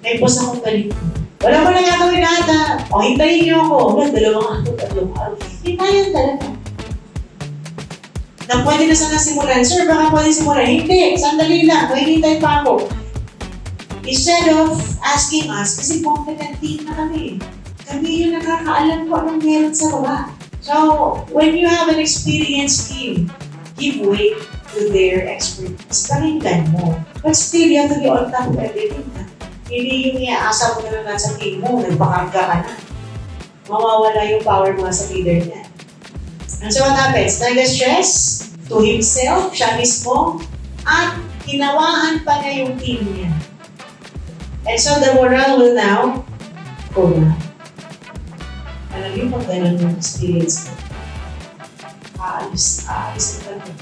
May boss akong galit. Wala mo na gagawin ata. O, hintayin niyo ako. Hanggang 2 araw. Hintayin talaga. Na pwede na sana simulan. Sir, baka pwede simulan. Hindi, sandali lang. Hintay pa ako. Instead of asking us, kasi competent team na kami. Kami yung nakakaalam ko anong meron sa baba. So, when you have an experienced team, give way to their expertise. Pakinggan mo. But still, you have to be on top of everything. Hindi yung iaasa mo na lang sa team mo, nagpakarga ka na. Mawawala yung power mo sa leader niya. And so what happens? Nag-stress to himself, siya mismo, at hinawaan pa niya yung team niya. And so the morale will now go down. Alam niyo pag ganun yung experience ko, aalis na talaga.